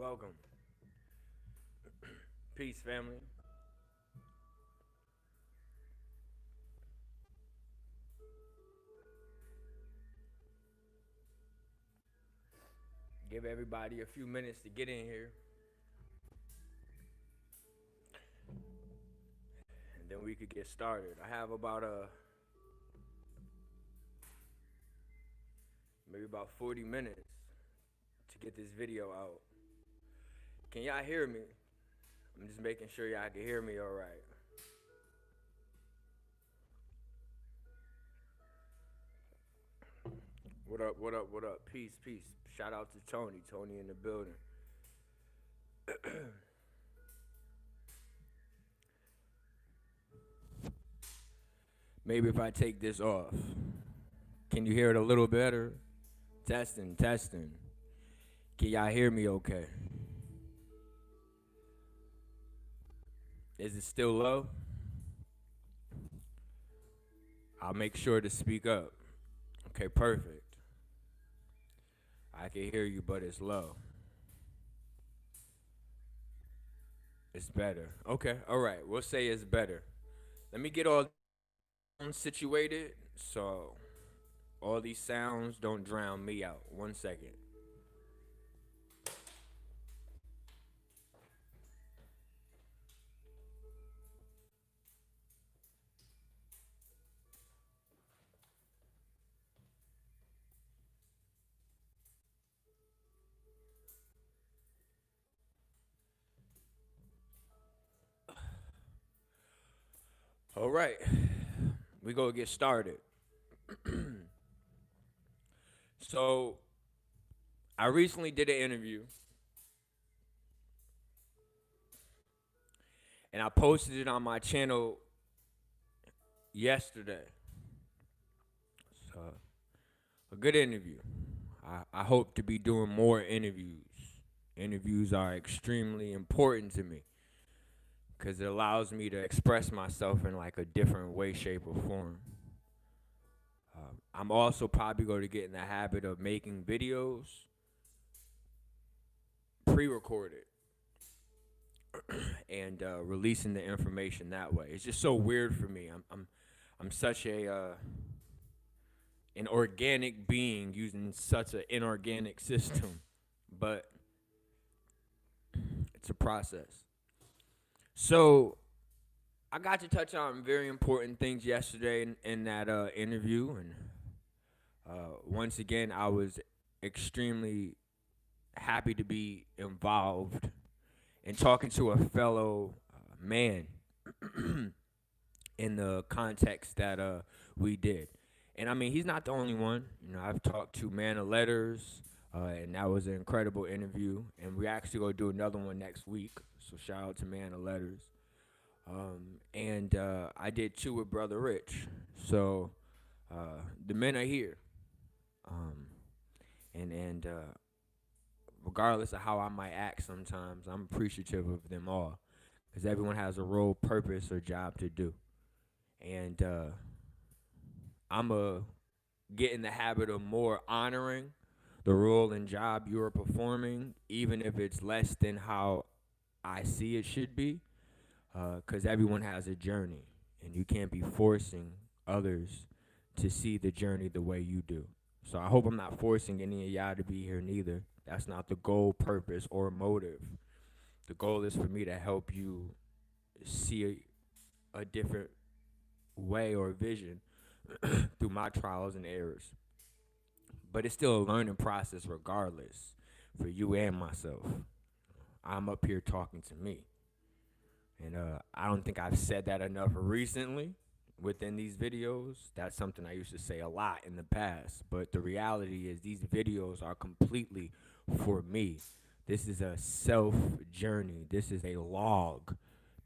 Welcome. Peace, family. Give everybody a few minutes to get in here, and then we could get started. I have about maybe about 40 minutes to get this video out. Can y'all hear me? I'm just making sure y'all can hear me all right. What up, what up, what up? Peace, peace. Shout out to Tony. Tony in the building. Maybe if I take this off. Can you hear it a little better? Testing, testing. Can y'all hear me okay? Is it still low? I'll make sure to speak up. Okay, perfect. I can hear you, but it's low. It's better. Okay, all right. We'll say it's better. Let me get all situated so all these sounds don't drown me out. 1 second. All right. We go get started. So, I recently did an interview and I posted it on my channel yesterday. So, a good interview. I hope to be doing more interviews. Interviews are extremely important to me because it allows me to express myself in like a different way, shape, or form. I'm also probably going to get in the habit of making videos pre-recorded and releasing the information that way. It's just so weird for me. I'm such an organic being using such an inorganic system, but it's a process. So I got to touch on very important things yesterday in that interview, and once again, I was extremely happy to be involved in talking to a fellow man in the context that we did. And I mean, he's not the only one. You know, I've talked to Man of Letters, and that was an incredible interview. And we actually going to do another one next week. So shout out to Man of Letters. And I did two with Brother Rich. So the men are here. And regardless of how I might act sometimes, I'm appreciative of them all. Because everyone has a role, purpose, or job to do. And I'm a get in the habit of more honoring the role and job you're performing, even if it's less than how I see it should be, because everyone has a journey, and you can't be forcing others to see the journey the way you do. So I hope I'm not forcing any of y'all to be here neither. That's not the goal, purpose, or motive. The goal is for me to help you see a different way or vision through my trials and errors. But it's still a learning process regardless for you and myself. I'm up here talking to me. And I don't think I've said that enough recently within these videos. That's something I used to say a lot in the past. But the reality is these videos are completely for me. This is a self journey. This is a log.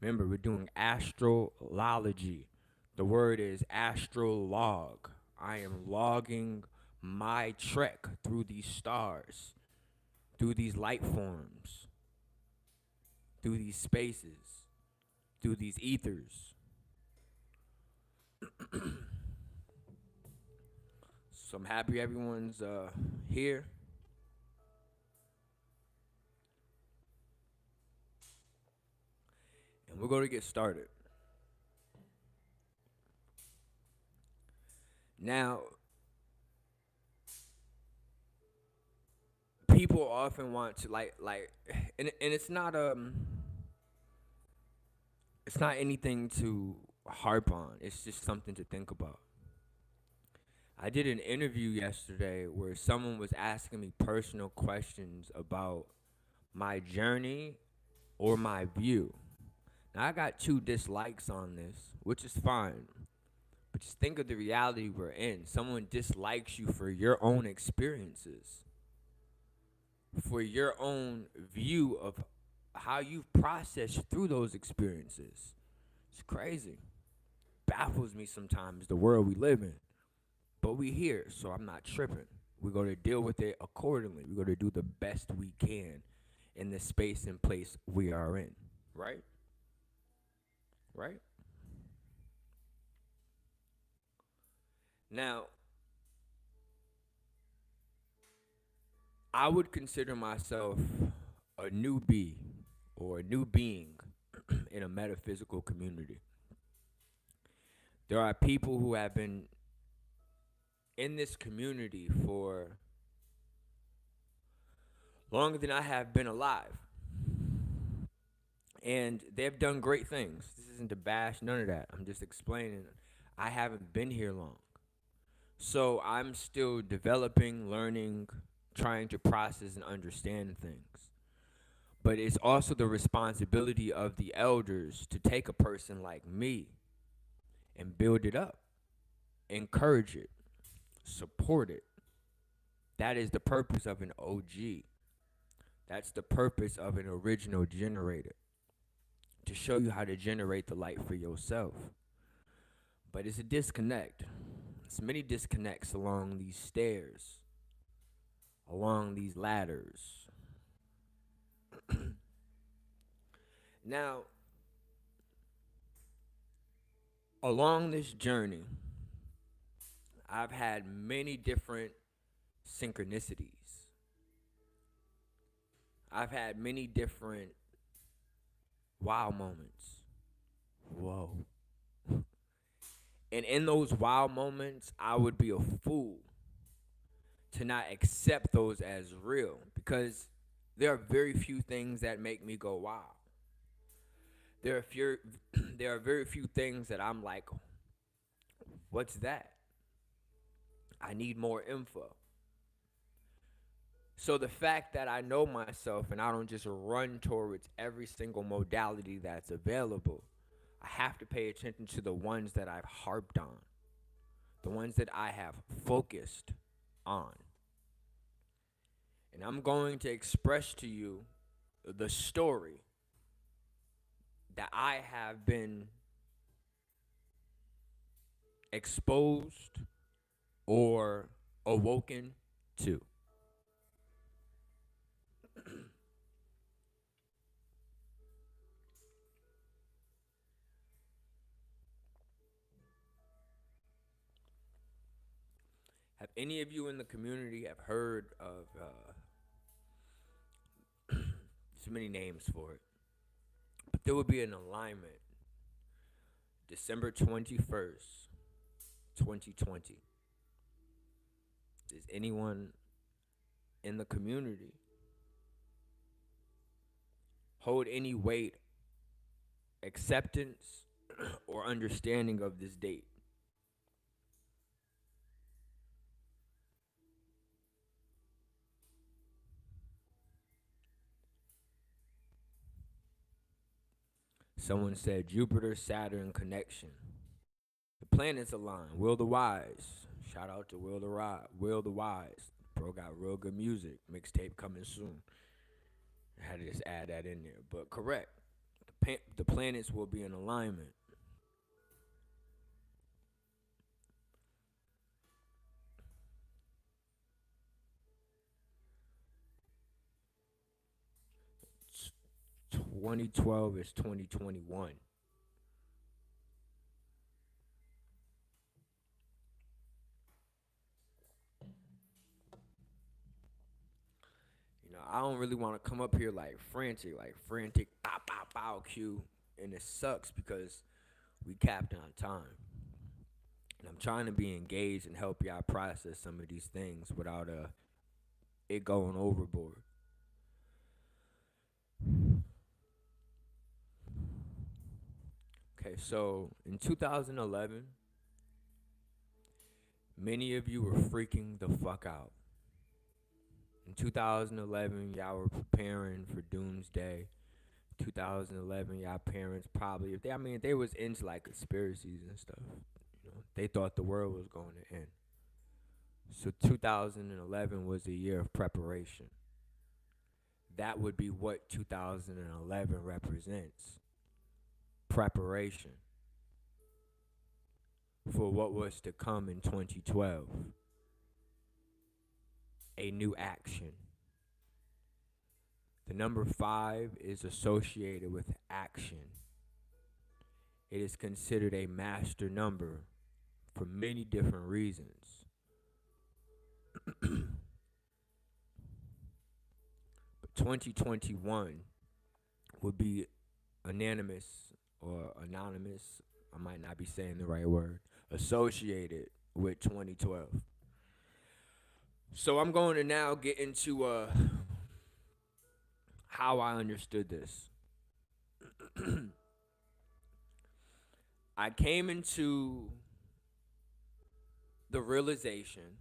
Remember, we're doing astrology. The word is astrolog. I am logging my trek through these stars, through these light forms, through these spaces, through these ethers. So I'm happy everyone's here. we're going to get started. Now, people often want to and it's not anything to harp on. It's just something to think about. I did an interview yesterday where someone was asking me personal questions about my journey or my view. Now, I got 2 dislikes on this, which is fine. But just think of the reality we're in. Someone dislikes you for your own experiences, for your own view of how you've processed through those experiences. It's crazy. Baffles me sometimes, the world we live in. But we here, so I'm not tripping. We're going to deal with it accordingly. We're going to do the best we can in the space and place we are in. Right? Right? Now, I would consider myself a newbie or a new being in a metaphysical community. There are people who have been in this community for longer than I have been alive. And they've done great things. This isn't to bash, none of that. I'm just explaining I haven't been here long. So I'm still developing, learning, trying to process and understand things. But it's also the responsibility of the elders to take a person like me and build it up, encourage it, support it. That is the purpose of an OG. That's the purpose of an original generator, to show you how to generate the light for yourself. But it's a disconnect. There's many disconnects along these stairs, along these ladders. Now, along this journey, I've had many different synchronicities. I've had many different wow moments. Whoa. And in those wow moments, I would be a fool to not accept those as real, because there are very few things that make me go wow. There are very few things that I'm like, what's that? I need more info. So the fact that I know myself and I don't just run towards every single modality that's available, I have to pay attention to the ones that I've harped on, the ones that I have focused on. And I'm going to express to you the story that I have been exposed or awoken to. Have any of you in the community have heard of so many names for it, but there will be an alignment December 21st, 2020. Does anyone in the community hold any weight, acceptance, or understanding of this date? Someone said Jupiter Saturn connection. The planets align. Will the Wise. Shout out to Will the Wise. Bro got real good music. Mixtape coming soon. I had to just add that in there. But correct. The planets will be in alignment. It's 2012 is 2021. I don't really want to come up here like frantic, pow, pow, pow, Q. And it sucks because we capped on time. And I'm trying to be engaged and help y'all process some of these things without it going overboard. Okay, so in 2011, many of you were freaking the fuck out. In 2011, y'all were preparing for doomsday. 2011, y'all parents probably, if they was into like conspiracies and stuff, they thought the world was going to end. So 2011 was a year of preparation. That would be what 2011 represents. Preparation for what was to come in 2012. A new action. The number 5 is associated with action. It is considered a master number for many different reasons. But 2021 would be anonymous, I might not be saying the right word, associated with 2012. So I'm going to now get into how I understood this. I came into the realization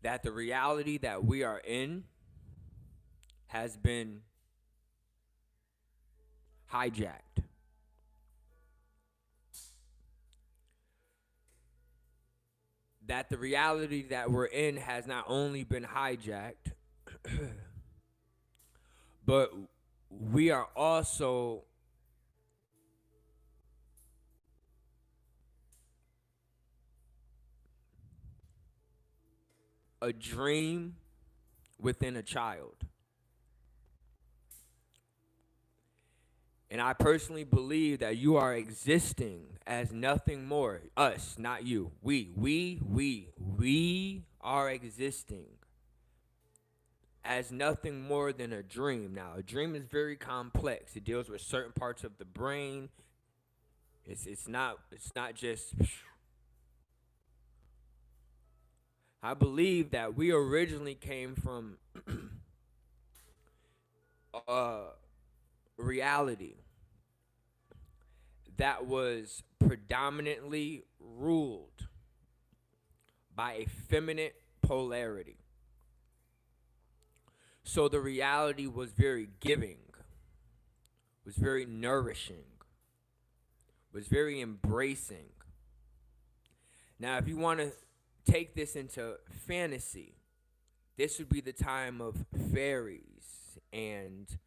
that the reality that we are in has been hijacked. That the reality that we're in has not only been hijacked, but we are also a dream within a child. And I personally believe that you are existing as nothing more. Us, not you. We are existing as nothing more than a dream. Now, a dream is very complex. It deals with certain parts of the brain. It's not just. I believe that we originally came from reality that was predominantly ruled by a feminine polarity. So the reality was very giving, was very nourishing, was very embracing. Now, if you want to take this into fantasy, this would be the time of fairies and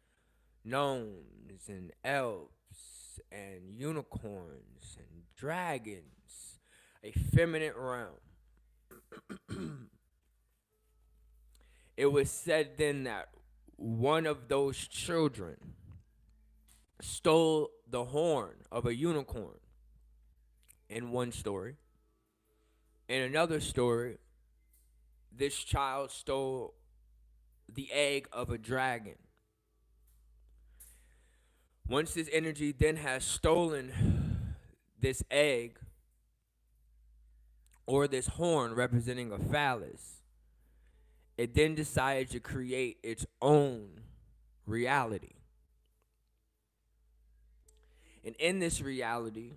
gnomes and elves and unicorns and dragons, a feminine realm. It was said then that one of those children stole the horn of a unicorn in one story. In another story, this child stole the egg of a dragon. Once this energy then has stolen this egg or this horn representing a phallus, it then decided to create its own reality. And in this reality,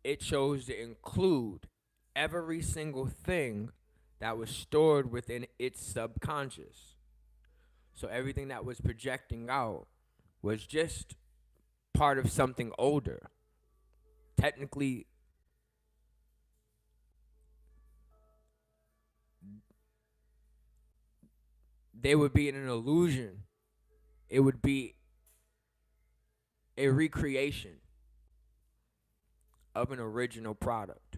it chose to include every single thing that was stored within its subconscious. So everything that was projecting out was just part of something older. Technically, they would be in an illusion. It would be a recreation of an original product.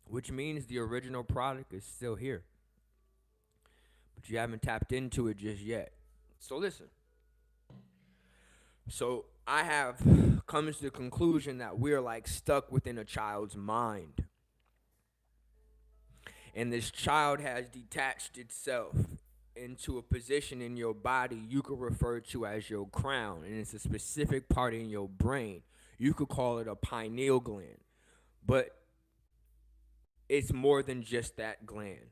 Which means the original product is still here. But you haven't tapped into it just yet. So listen. So I have come to the conclusion that we're like stuck within a child's mind. And this child has detached itself into a position in your body you could refer to as your crown, and it's a specific part in your brain. You could call it a pineal gland, but it's more than just that gland.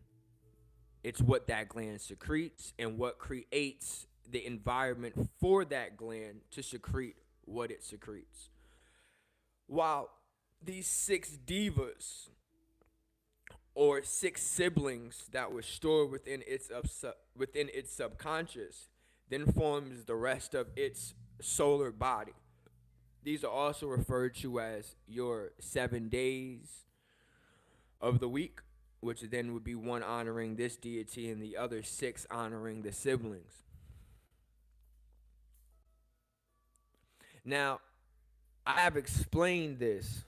It's what that gland secretes and what creates the environment for that gland to secrete what it secretes. While these 6 divas or 6 siblings that were stored within its subconscious then forms the rest of its solar body. These are also referred to as your 7 days of the week, which then would be one honoring this deity and the other 6 honoring the siblings. Now, I have explained this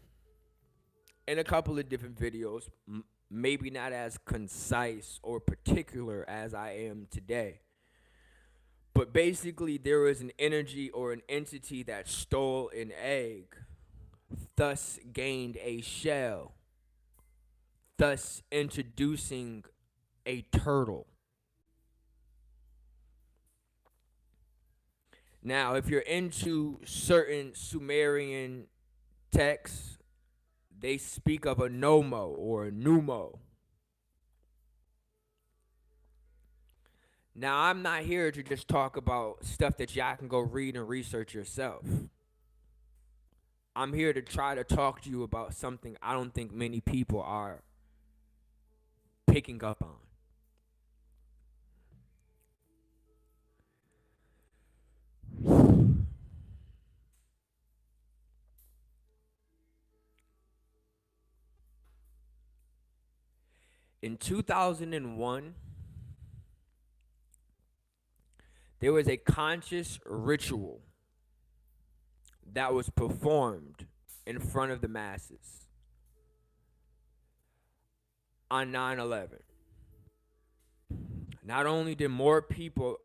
in a couple of different videos, maybe not as concise or particular as I am today. But basically, there was an energy or an entity that stole an egg, thus gained a shell, thus introducing a turtle. Now, if you're into certain Sumerian texts, they speak of a Nomo or a Numo. Now, I'm not here to just talk about stuff that y'all can go read and research yourself. I'm here to try to talk to you about something I don't think many people are picking up on. In 2001, there was a conscious ritual that was performed in front of the masses on 9/11. Not only did more people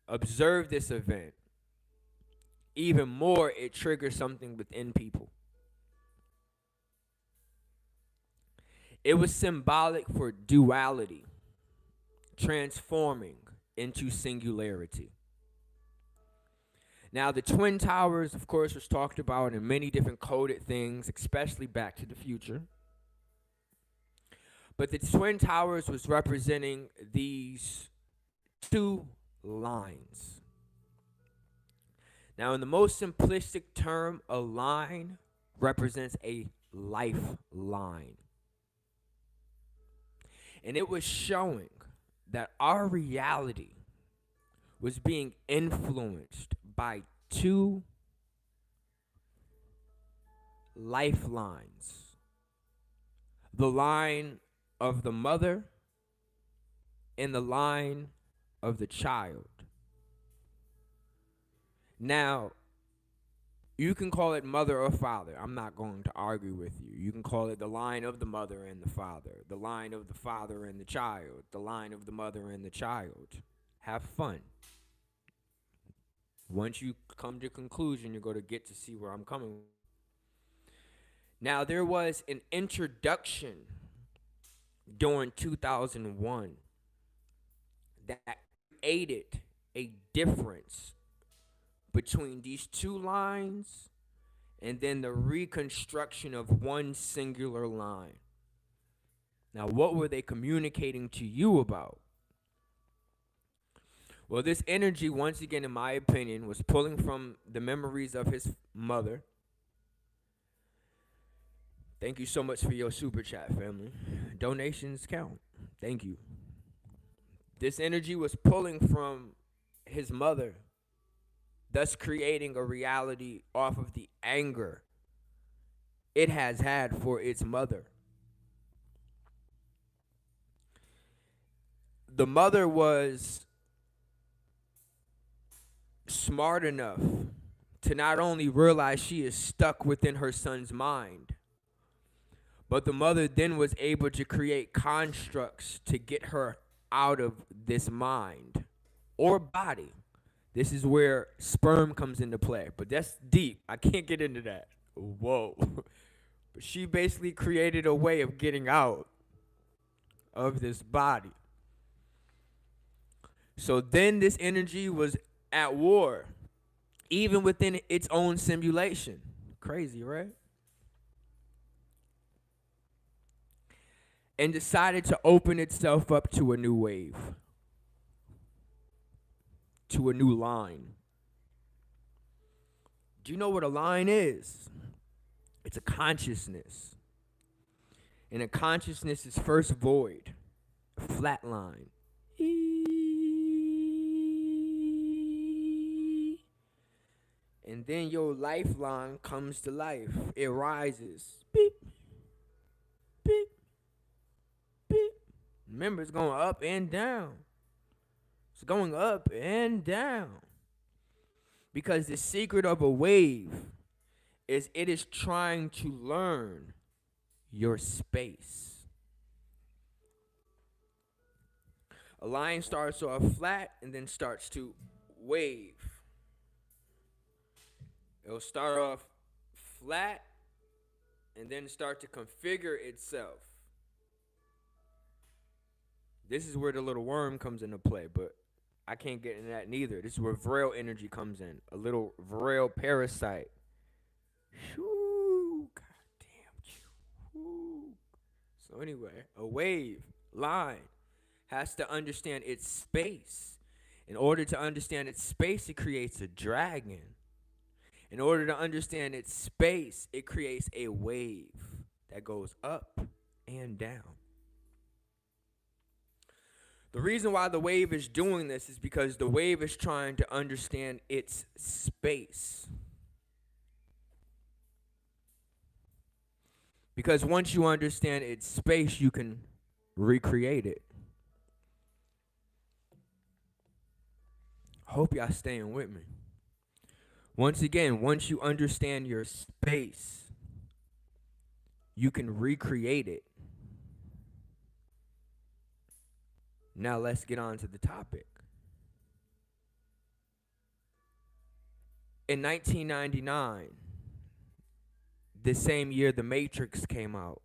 observe this event, even more it triggered something within people. It was symbolic for duality, transforming into singularity. Now, the Twin Towers, of course, was talked about in many different coded things, especially Back to the Future. But the Twin Towers was representing these 2 lines. Now, in the most simplistic term, a line represents a lifeline. And it was showing that our reality was being influenced by 2 lifelines. The line of the mother and the line of the child. Now, you can call it mother or father. I'm not going to argue with you. You can call it the line of the mother and the father, the line of the father and the child, the line of the mother and the child. Have fun. Once you come to conclusion, you're going to get to see where I'm coming. Now, there was an introduction during 2001 that created a difference between these 2 lines and then the reconstruction of one singular line. Now, what were they communicating to you about? Well, this energy, once again, in my opinion, was pulling from the memories of his mother. Thank you so much for your super chat, family. Donations count. Thank you. This energy was pulling from his mother, thus creating a reality off of the anger it has had for its mother. The mother was smart enough to not only realize she is stuck within her son's mind, but the mother then was able to create constructs to get her out of this mind or body. This is where sperm comes into play, but that's deep. I can't get into that. Whoa. But she basically created a way of getting out of this body. So then this energy was at war, even within its own simulation. Crazy, right? And decided to open itself up to a new wave, to a new line. Do you know what a line is? It's a consciousness. And a consciousness is first void, flat line. And then your lifeline comes to life. It rises. Beep, beep, beep. Remember, it's going up and down. It's going up and down. Because the secret of a wave is it is trying to learn your space. A line starts off flat and then starts to wave. It'll start off flat and then start to configure itself. This is where the little worm comes into play, but I can't get into that neither. This is where Vril energy comes in. A little Vril parasite. Shoo, goddamn you. So anyway, a wave, line, has to understand its space. In order to understand its space, it creates a dragon. In order to understand its space, it creates a wave that goes up and down. The reason why the wave is doing this is because the wave is trying to understand its space. Because once you understand its space, you can recreate it. Hope y'all staying with me. Once again, once you understand your space, you can recreate it. Now let's get on to the topic. In 1999, the same year The Matrix came out,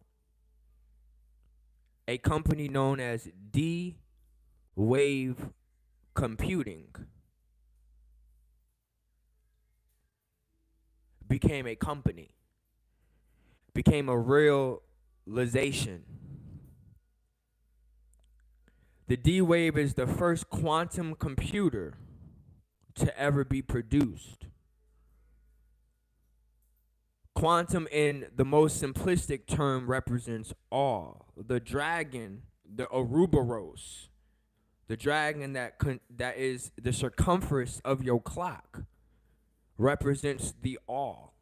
a company known as D-Wave Computing became a company, became a realization. The D-Wave is the first quantum computer to ever be produced. Quantum, in the most simplistic term, represents all. The dragon, the Ouroboros, the dragon that is the circumference of your clock, represents the all.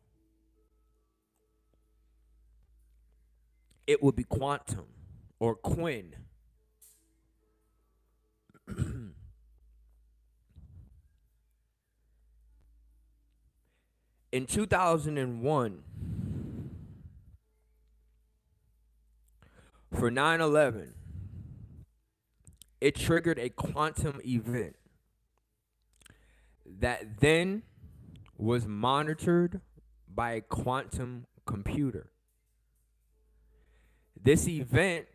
It would be quantum or Quinn. In 2001, for 9/11, it triggered a quantum event that then was monitored by a quantum computer. This event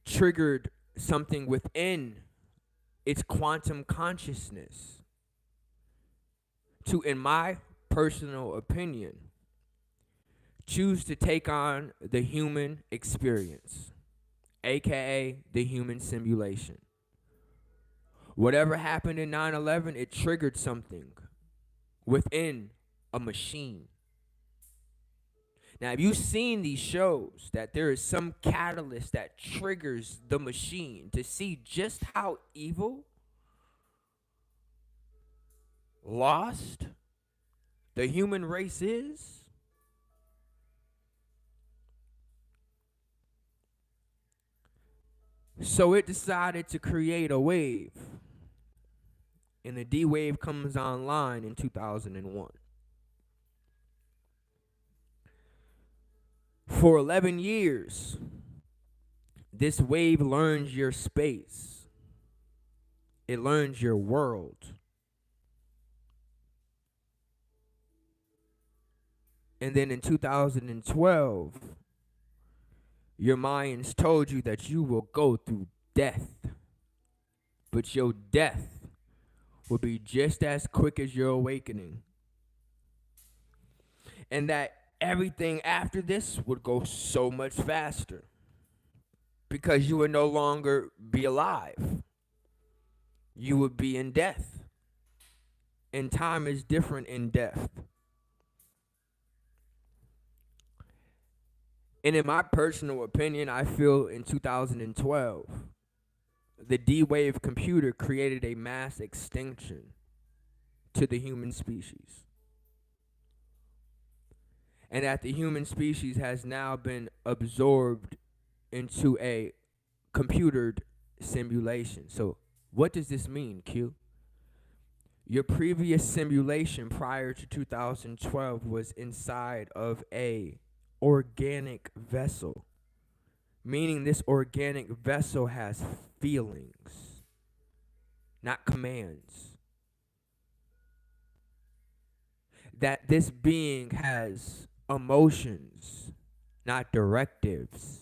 triggered something within its quantum consciousness to, in my personal opinion, choose to take on the human experience, aka the human simulation. Whatever happened in 9/11, it triggered something within a machine. Now, have you seen these shows that there is some catalyst that triggers the machine to see just how evil, lost the human race is? So it decided to create a wave, and the D-Wave comes online in 2001. For 11 years, this wave learns your space. It learns your world. And then in 2012, your minds told you that you will go through death but your death will be just as quick as your awakening. And that everything after this would go so much faster because you would no longer be alive. You would be in death. And time is different in death. And in my personal opinion, I feel in 2012, the D-Wave computer created a mass extinction to the human species. And that the human species has now been absorbed into a computered simulation. So what does this mean, Q? Your previous simulation prior to 2012 was inside of a organic vessel, meaning this organic vessel has feelings, not commands. That this being has emotions, not directives.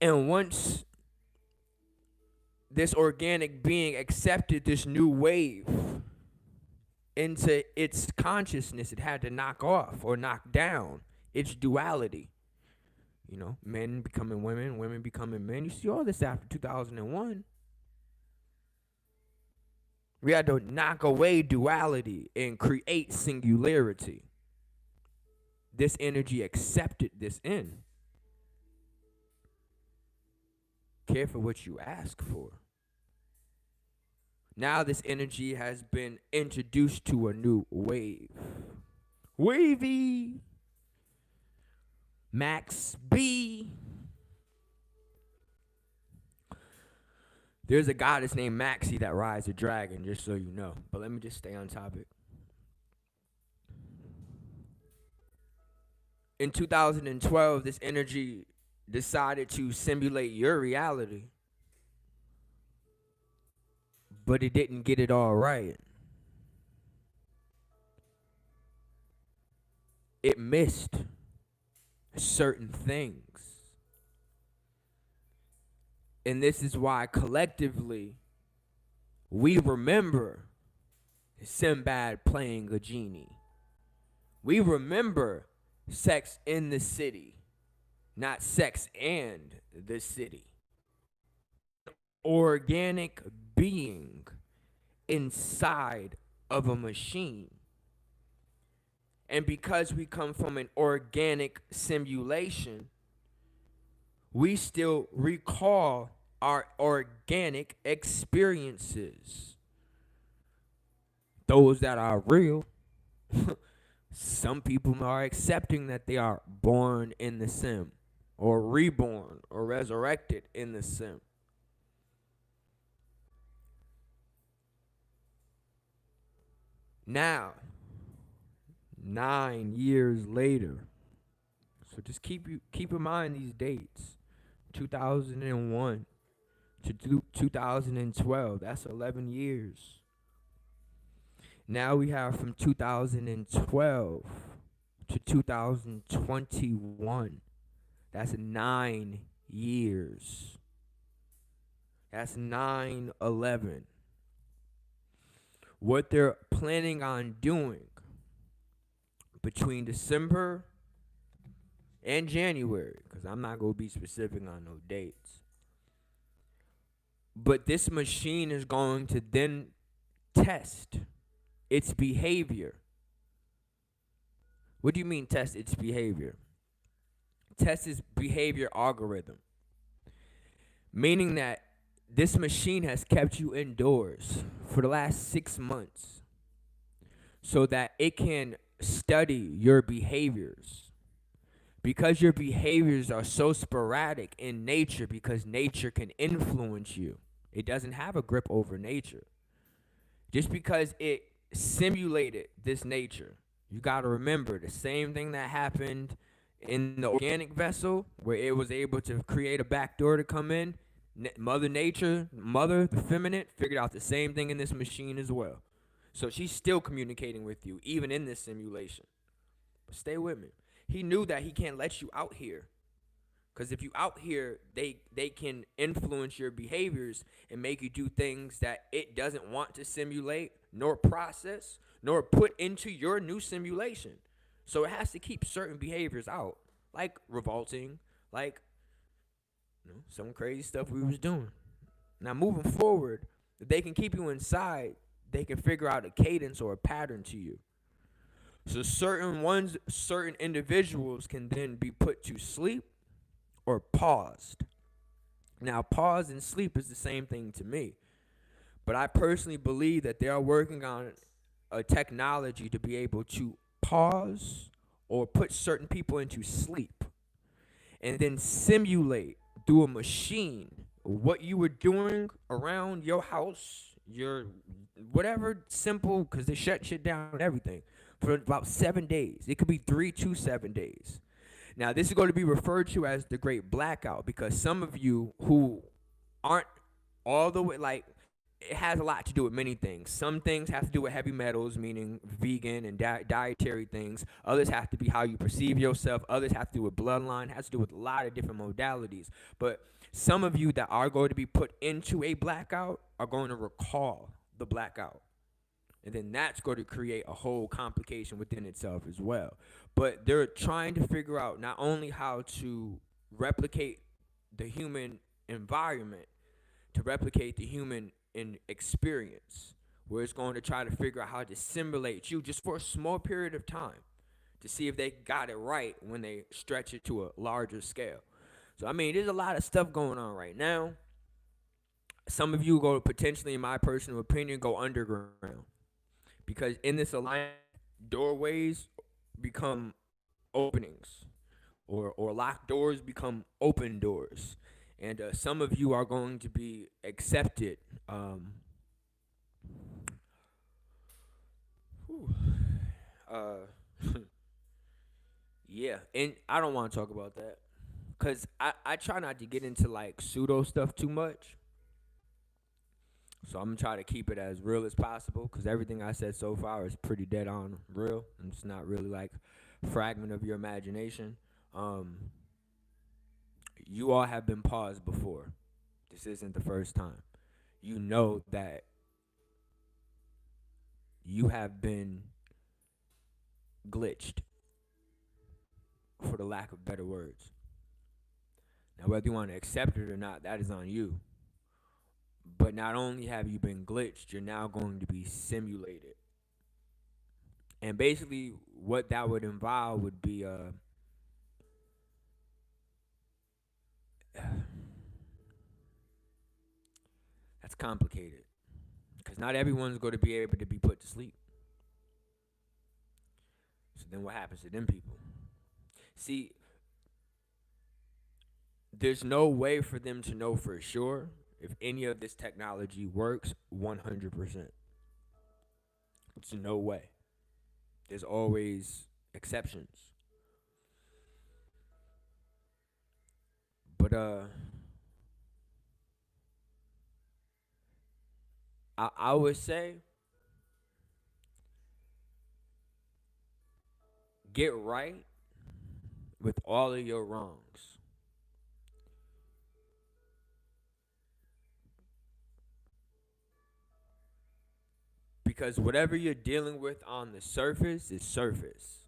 And once this organic being accepted this new wave into its consciousness, it had to knock off or knock down its duality. You know, men becoming women, women becoming men. You see all this after 2001. We had to knock away duality and create singularity. This energy accepted this in. Careful what you ask for. Now this energy has been introduced to a new wave. Wavy. Max B. There's a goddess named Maxie that rides a dragon, just so you know. But let me just stay on topic. In 2012, this energy decided to simulate your reality. But it didn't get it all right. It missed certain things. And this is why collectively we remember Sinbad playing a genie. We remember Sex in the City, not Sex and the City. Organic being inside of a machine. And because we come from an organic simulation, we still recall our organic experiences. Those that are real. Some people are accepting that they are born in the sim, or reborn, or resurrected in the sim. Now, 9 years later, so just keep in mind these dates. 2001 to 2012, that's 11 years. Now we have from 2012 to 2021. That's 9 years. That's 9/11. What they're planning on doing between December and January, because I'm not going to be specific on no dates, but this machine is going to then test its behavior. What do you mean test its behavior? Test its behavior algorithm. Meaning that this machine has kept you indoors for the last 6 months so that it can study your behaviors. Because your behaviors are so sporadic in nature, because nature can influence you. It doesn't have a grip over nature. Just because it simulated this nature, you got to remember the same thing that happened in the organic vessel, where it was able to create a back door to come in. Mother Nature, the feminine, figured out the same thing in this machine as well. So she's still communicating with you, even in this simulation. But stay with me. He knew that he can't let you out here. Because if you out here, they can influence your behaviors and make you do things that it doesn't want to simulate, nor process, nor put into your new simulation. So it has to keep certain behaviors out, like revolting, like some crazy stuff we was doing. Now moving forward, if they can keep you inside, they can figure out a cadence or a pattern to you. So certain individuals can then be put to sleep or paused. Now, pause and sleep is the same thing to me. But I personally believe that they are working on a technology to be able to pause or put certain people into sleep and then simulate through a machine what you were doing around your house, your whatever simple, because they shut shit down and everything for about 7 days. It could be 3 to 7 days. Now, this is going to be referred to as the Great Blackout because some of you who aren't all the way, like, it has a lot to do with many things. Some things have to do with heavy metals, meaning vegan and dietary things. Others have to be how you perceive yourself. Others have to do with bloodline. It has to do with a lot of different modalities. But some of you that are going to be put into a blackout are going to recall the blackout. And then that's going to create a whole complication within itself as well. But they're trying to figure out not only how to replicate the human environment, to replicate the human experience, where it's going to try to figure out how to simulate you just for a small period of time to see if they got it right when they stretch it to a larger scale. So, I mean, there's a lot of stuff going on right now. Some of you go potentially, in my personal opinion, go underground. Because in this alignment, doorways become openings, or locked doors become open doors. And some of you are going to be accepted. Yeah, and I don't want to talk about that. Because I try not to get into like pseudo stuff too much. So I'm going to try to keep it as real as possible because everything I said so far is pretty dead on real. And it's not really like a fragment of your imagination. You all have been paused before. This isn't the first time. You know that you have been glitched, for the lack of better words. Now, whether you want to accept it or not, that is on you. But not only have you been glitched, you're now going to be simulated. And basically, what that would involve would be that's complicated. Because not everyone's going to be able to be put to sleep. So then what happens to them people? See, there's no way for them to know for sure if any of this technology works 100%. It's no way. There's always exceptions. But I would say get right with all of your wrongs. Because whatever you're dealing with on the surface is surface.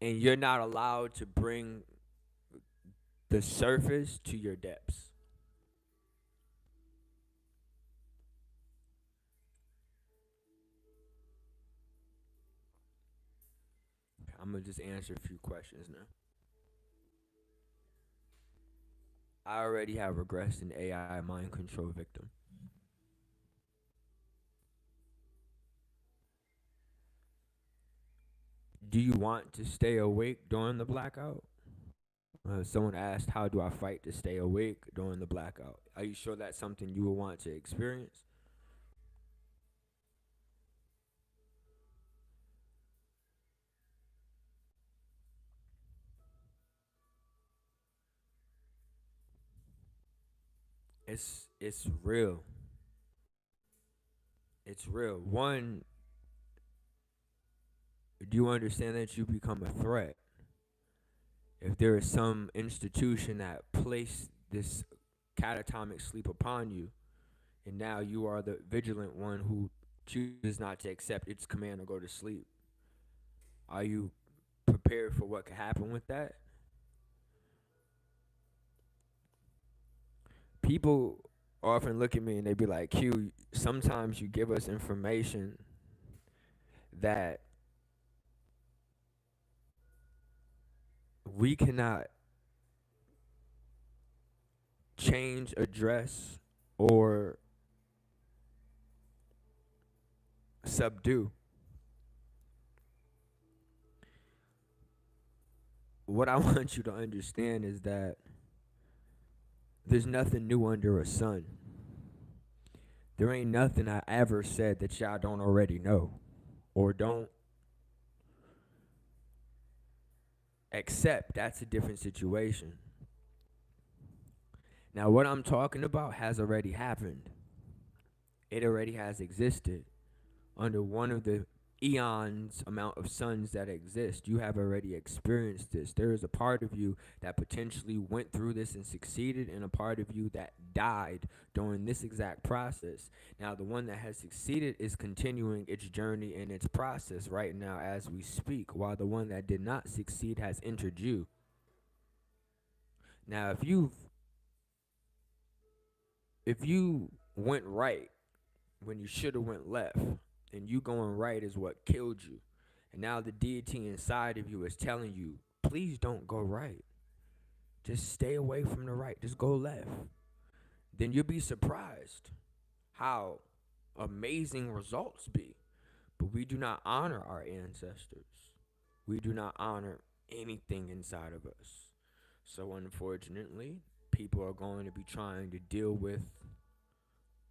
And you're not allowed to bring the surface to your depths. I'm going to just answer a few questions now. I already have regressed an AI mind control victim. Do you want to stay awake during the blackout? Someone asked, how do I fight to stay awake during the blackout? Are you sure that's something you will want to experience? It's real. It's real. One, do you understand that you become a threat? If there is some institution that placed this catatonic sleep upon you, and now you are the vigilant one who chooses not to accept its command or go to sleep, are you prepared for what could happen with that? People often look at me and they be like, Q, sometimes you give us information that we cannot change, address, or subdue. What I want you to understand is that there's nothing new under a sun. There ain't nothing I ever said that y'all don't already know or don't accept. That's a different situation. Now, what I'm talking about has already happened. It already has existed under one of the eons amount of suns that exist. You have already experienced this. There is a part of you that potentially went through this and succeeded, and a part of you that died during this exact process. Now, the one that has succeeded is continuing its journey and its process right now as we speak, while the one that did not succeed has entered you. Now, if you went right when you should have went left, and you going right is what killed you, and now the deity inside of you is telling you, please don't go right, just stay away from the right, just go left, then you'll be surprised how amazing results be. But we do not honor our ancestors. We do not honor anything inside of us. So unfortunately, people are going to be trying to deal with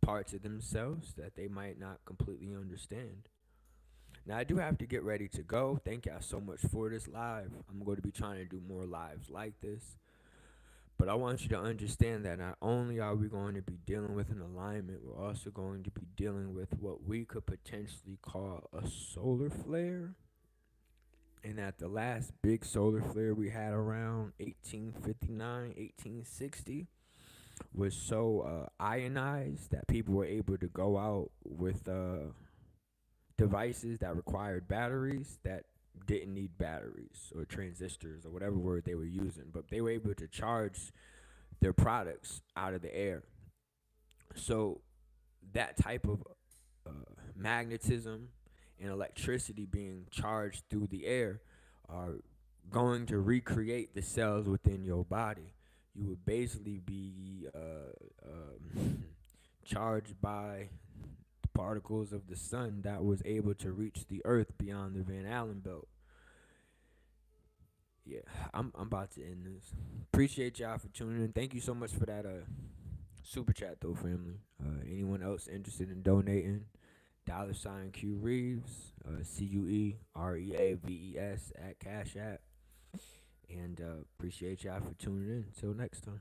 parts of themselves that they might not completely understand. Now, I do have to get ready to go. Thank y'all so much for this live. I'm going to be trying to do more lives like this. But I want you to understand that not only are we going to be dealing with an alignment, we're also going to be dealing with what we could potentially call a solar flare. And at the last big solar flare we had around 1859, 1860, was so ionized that people were able to go out with devices that required batteries that didn't need batteries or transistors or whatever word they were using, but they were able to charge their products out of the air. So that type of magnetism and electricity being charged through the air are going to recreate the cells within your body. You would basically be charged by the particles of the sun that was able to reach the earth beyond the Van Allen belt. Yeah, I'm about to end this. Appreciate y'all for tuning in. Thank you so much for that super chat though, family. Anyone else interested in donating? $ CueReaves, CueReaves at Cashapp. And appreciate y'all for tuning in. Until next time.